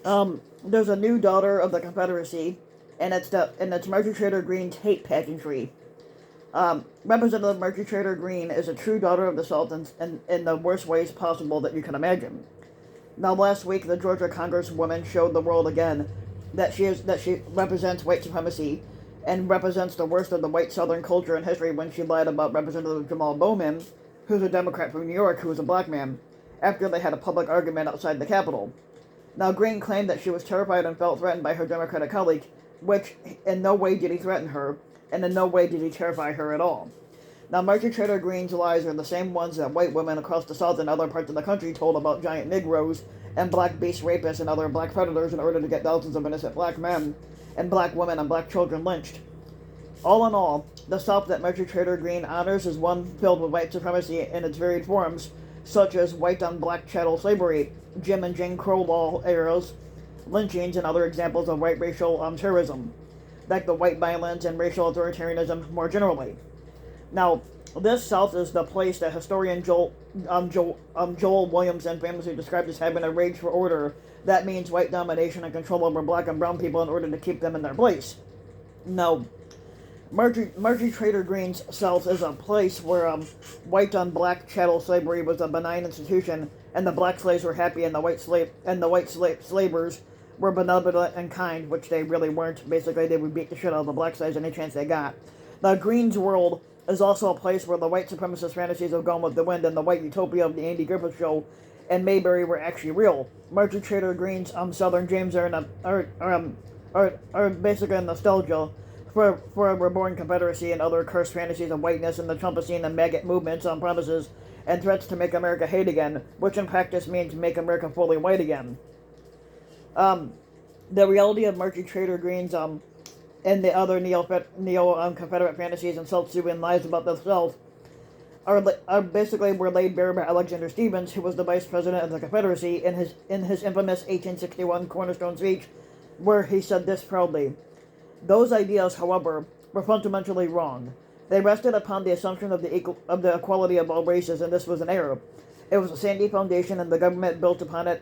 There's a new daughter of the Confederacy, and it's Marjorie Trader Green's hate pageantry. Representative Marjorie Trader Green is a true daughter of the South in the worst ways possible that you can imagine. Now, last week, the Georgia Congresswoman showed the world again that she represents white supremacy and represents the worst of the white Southern culture and history when she lied about Representative Jamal Bowman, who's a Democrat from New York, who was a black man, after they had a public argument outside the Capitol. Now, Green claimed that she was terrified and felt threatened by her Democratic colleague, which in no way did he threaten her, and in no way did he terrify her at all. Now, Marjorie Trader Green's lies are the same ones that white women across the South and other parts of the country told about giant Negroes and black beast rapists and other black predators in order to get thousands of innocent black men and black women and black children lynched. All in all, the South that Marjorie Trader Green honors is one filled with white supremacy in its varied forms, such as white on black chattel slavery, Jim and Jane Crow law eras, lynchings, and other examples of white racial terrorism, like the white violence and racial authoritarianism more generally. Now, this South is the place that historian Joel Williamson famously described as having a rage for order. That means white domination and control over black and brown people in order to keep them in their place. Now, Marjorie Trader Green's South is a place where white on black chattel slavery was a benign institution, and the black slaves were happy, and the white slavers were benevolent and kind, which they really weren't. Basically, they would beat the shit out of the black slaves any chance they got. Now, Green's world is also a place where the white supremacist fantasies of Gone with the Wind and the white utopia of the Andy Griffith Show and Mayberry were actually real. Marjorie Trader Green's Southern dreams are basically a nostalgia for a reborn Confederacy and other cursed fantasies of whiteness and the Trumpicine and maggot movements on promises and threats to make America hate again, which in practice means make America fully white again. The reality of Marjorie Trader Green's and the other neo-Confederate fantasies and self-soothing lies about the South are basically were laid bare by Alexander Stephens, who was the vice president of the Confederacy, in his infamous 1861 Cornerstone speech, where he said this proudly: "Those ideas, however, were fundamentally wrong. They rested upon the assumption of the equality of all races, and this was an error. It was a sandy foundation, and the government built upon it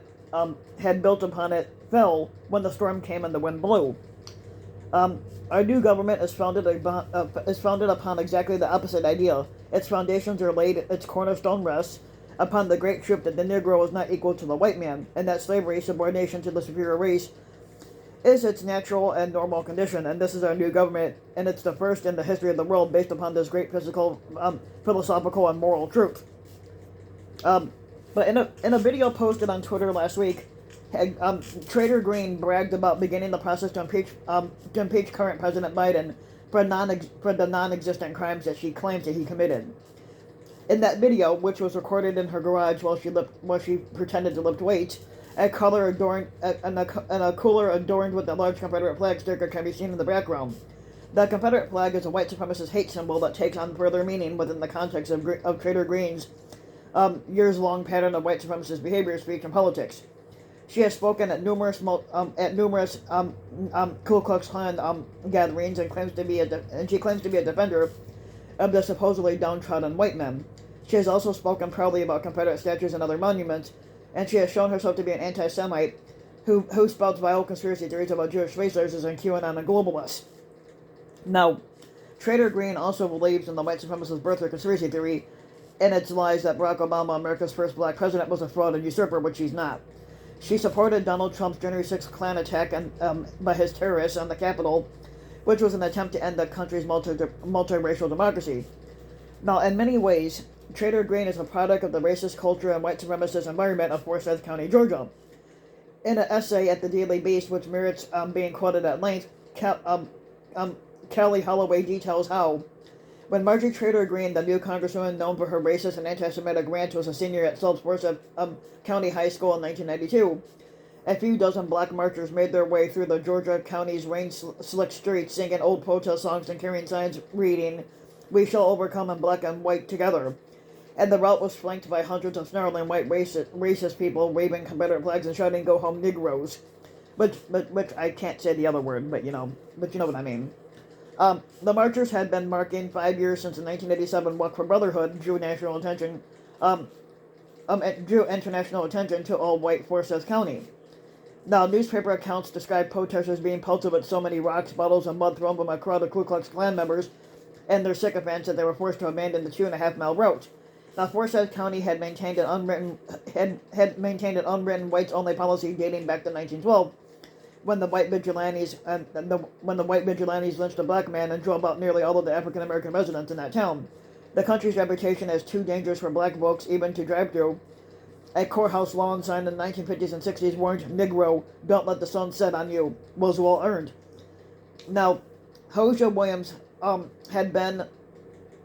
fell when the storm came and the wind blew. Our new government is founded upon exactly the opposite idea. Its foundations are laid, its cornerstone rests upon the great truth that the Negro is not equal to the white man, and that slavery, subordination to the superior race, is its natural and normal condition. And this is our new government, and it's the first in the history of the world based upon this great philosophical, and moral truth." But in a video posted on Twitter last week, Trader Green bragged about beginning the process to impeach current President Biden for the non-existent crimes that she claims that he committed. In that video, which was recorded in her garage while she pretended to lift weights, a cooler adorned with a large Confederate flag sticker can be seen in the background. The Confederate flag is a white supremacist hate symbol that takes on further meaning within the context of Trader Green's years-long pattern of white supremacist behavior, speech, and politics. She has spoken at numerous Ku Klux Klan gatherings and she claims to be a defender of the supposedly downtrodden white men. She has also spoken proudly about Confederate statues and other monuments, and she has shown herself to be an anti-Semite who spouts vile conspiracy theories about Jewish race races and QAnon and globalists. Now, Trader Green also believes in the white supremacist birther conspiracy theory and its lies that Barack Obama, America's first black president, was a fraud and usurper, which he's not. She supported Donald Trump's January 6th Klan attack by his terrorists on the Capitol, which was an attempt to end the country's multiracial democracy. Now, in many ways, Trader Green is a product of the racist culture and white supremacist environment of Forsyth County, Georgia. In an essay at the Daily Beast, which merits being quoted at length, Kelly Holloway details how, when Marjorie Trader Green, the new congresswoman known for her racist and anti-Semitic rant, was a senior at South Forsyth County High School in 1992, a few dozen black marchers made their way through the Georgia County's rain-slicked streets, singing old protest songs and carrying signs reading, "We shall overcome in black and white together." And the route was flanked by hundreds of snarling white racist people waving Confederate flags and shouting, "Go home, Negroes." Which I can't say the other word, but you know what I mean. The marchers had been marking 5 years since the 1987 Walk for Brotherhood drew international attention to all-white Forsyth County. Now, newspaper accounts describe protesters being pelted with so many rocks, bottles, and mud thrown by a crowd of Ku Klux Klan members and their sycophants that they were forced to abandon the 2.5 mile route. Now, Forsyth County had maintained an unwritten whites-only policy dating back to 1912, when the white vigilantes lynched a black man and drove out nearly all of the African American residents in that town. The country's reputation as too dangerous for black folks even to drive through. A courthouse lawn sign in the 1950s and 60s warned, "Negro, don't let the sun set on you," was well earned. Now, Hosea Williams had been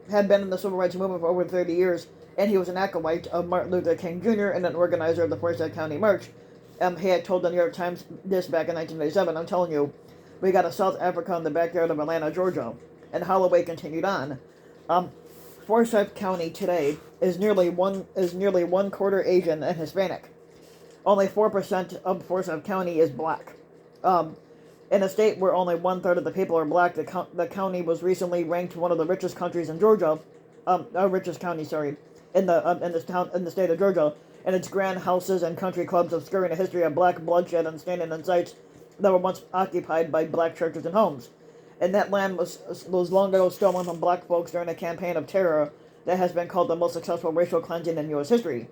in the civil rights movement for over 30 years, and he was an acolyte of Martin Luther King Jr. and an organizer of the Forsyth County March. He had told the New York Times this back in 1987. "I'm telling you, we got a South Africa in the backyard of Atlanta, Georgia." And Holloway continued on. Forsyth County today is nearly one quarter Asian and Hispanic. Only 4% of Forsyth County is black. In a state where only 1/3 of the people are black, the county was recently ranked one of the richest countries in Georgia, richest county, sorry, in the state of Georgia, and its grand houses and country clubs obscuring a history of black bloodshed and standing in sites that were once occupied by black churches and homes. And that land was long ago stolen from black folks during a campaign of terror that has been called the most successful racial cleansing in U.S. history.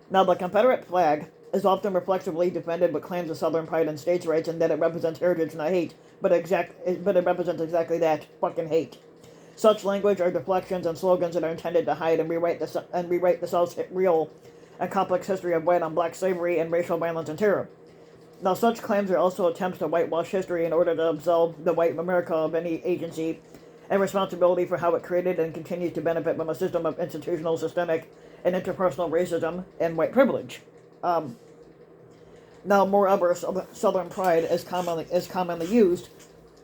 Now, the Confederate flag is often reflexively defended with claims of Southern pride and states' rights and that it represents heritage, not hate, but it represents exactly that, fucking hate. Such language are deflections and slogans that are intended to hide and rewrite the South's real and complex history of white on black slavery and racial violence and terror. Now, such claims are also attempts to whitewash history in order to absolve the white America of any agency and responsibility for how it created and continues to benefit from a system of institutional, systemic, and interpersonal racism and white privilege. Now, moreover, Southern pride, as commonly used,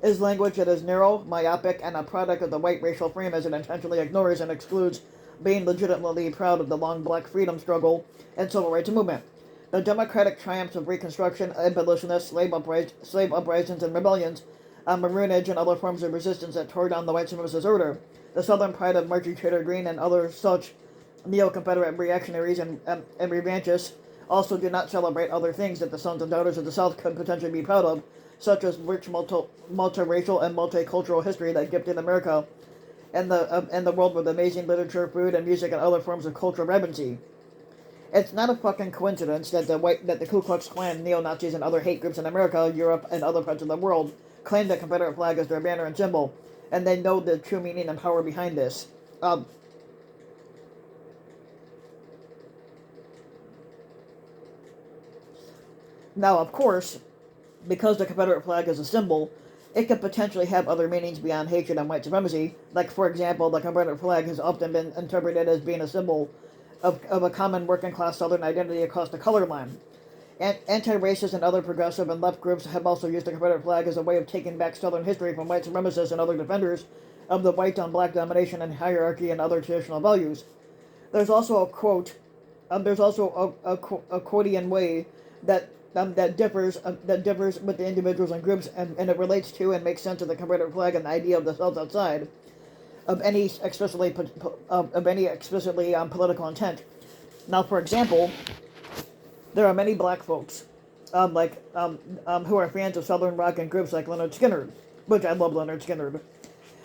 is language that is narrow, myopic, and a product of the white racial frame as it intentionally ignores and excludes being legitimately proud of the long black freedom struggle and civil rights movement. The democratic triumphs of Reconstruction, abolitionists, slave uprisings and rebellions, maroonage, and other forms of resistance that tore down the white supremacist order. The Southern pride of Marjorie Taylor Greene and other such neo-Confederate reactionaries and revanchists also do not celebrate other things that the sons and daughters of the South could potentially be proud of, such as rich multiracial and multicultural history that gifted America and the world with amazing literature, food, and music and other forms of cultural vibrancy. It's not a fucking coincidence that the Ku Klux Klan, neo-Nazis, and other hate groups in America, Europe, and other parts of the world claim the Confederate flag as their banner and symbol, and they know the true meaning and power behind this. Now, of course, because the Confederate flag is a symbol, it could potentially have other meanings beyond hatred and white supremacy. Like, for example, the Confederate flag has often been interpreted as being a symbol of a common working-class Southern identity across the color line. Anti-racist and other progressive and left groups have also used the Confederate flag as a way of taking back Southern history from white supremacists and other defenders of the white-on-black domination and hierarchy and other traditional values. There's also a quotidian way that differs with the individuals and groups, and it relates to and makes sense of the Confederate flag and the idea of the South outside of any explicitly political intent. Now, for example, there are many black folks who are fans of Southern rock and groups like Lynyrd Skynyrd, which I love Lynyrd Skynyrd.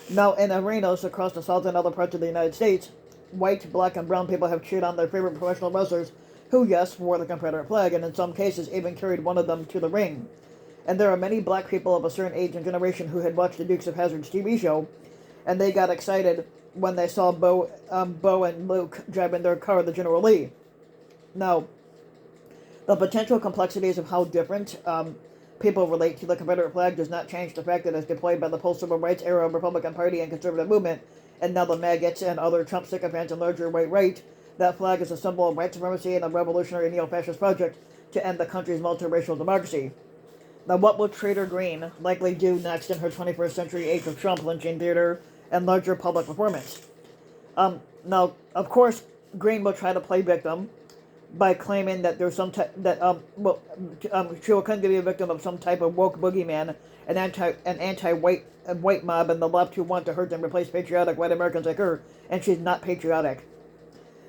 Now, in arenas across the South and other parts of the United States, white, black, and brown people have cheered on their favorite professional wrestlers who, yes, wore the Confederate flag, and in some cases even carried one of them to the ring. And there are many black people of a certain age and generation who had watched the Dukes of Hazzard's TV show, and they got excited when they saw Bo and Luke driving their car, the General Lee. Now, the potential complexities of how different people relate to the Confederate flag does not change the fact that it's deployed by the post-civil rights era Republican Party and conservative movement, and now the maggots and other Trump sycophants and larger white right. That flag is a symbol of white supremacy and a revolutionary neo-fascist project to end the country's multiracial democracy. Now, what will Traitor Greene likely do next in her 21st century age of Trump lynching theater and larger public performance? Now, of course, Greene will try to play victim by claiming that there's some she will come to be a victim of some type of woke boogeyman, an anti-white mob, and the left who want to hurt and replace patriotic white Americans like her, and she's not patriotic.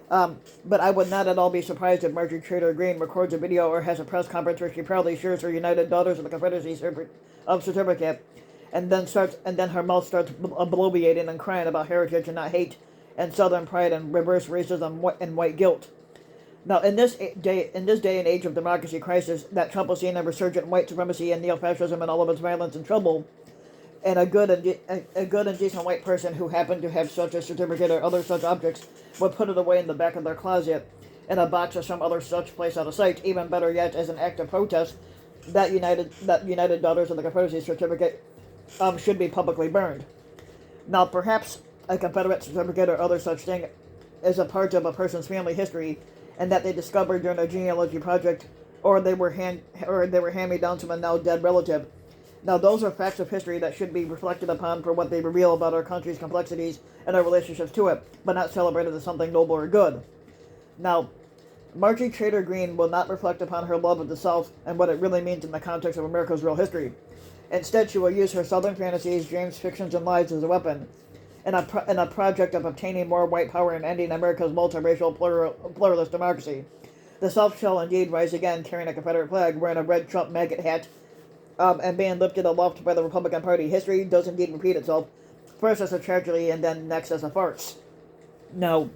But I would not at all be surprised if Marjorie Traitor Green records a video or has a press conference where she proudly shares her United Daughters of the Confederacy certificate, and then her mouth starts bloviating and crying about heritage and not hate, and Southern pride and reverse racism and white guilt. Now, in this day and age of democracy crisis, that Trump will see a resurgent white supremacy and neo-fascism and all of its violence and trouble, and a good and decent white person who happened to have such a certificate or other such objects would put it away in the back of their closet in a box or some other such place out of sight. Even better yet, as an act of protest, that United Daughters of the Confederacy certificate should be publicly burned. Now, perhaps a Confederate certificate or other such thing is a part of a person's family history, and that they discovered during a genealogy project, or they were hand-me-downs from a now dead relative. Now, those are facts of history that should be reflected upon for what they reveal about our country's complexities and our relationships to it, but not celebrated as something noble or good. Now, Marjorie Traitor Green will not reflect upon her love of the South and what it really means in the context of America's real history. Instead, she will use her Southern fantasies, dreams, fictions, and lies as a weapon in a project of obtaining more white power and ending America's multiracial pluralist democracy. The South shall indeed rise again, carrying a Confederate flag, wearing a red Trump maggot hat, and being lifted aloft by the Republican Party. History does indeed repeat itself, first as a tragedy and then next as a farce. Now,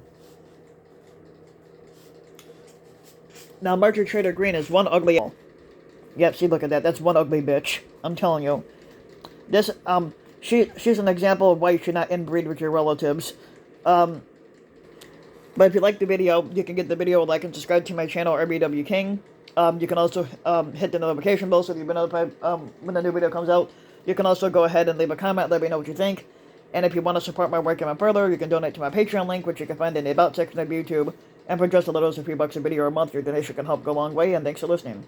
Marjorie Traitor Green is one ugly... Yep, see, look at that. That's one ugly bitch. I'm telling you. She's an example of why you should not inbreed with your relatives. But if you like the video, you can get the video, like, and subscribe to my channel, RBW King. You can also hit the notification bell so you'll be notified when the new video comes out. You can also go ahead and leave a comment, let me know what you think. And if you want to support my work even further, you can donate to my Patreon link, which you can find in the About section of YouTube. And for just a little, as a few bucks a video a month, your donation can help go a long way, and thanks for listening.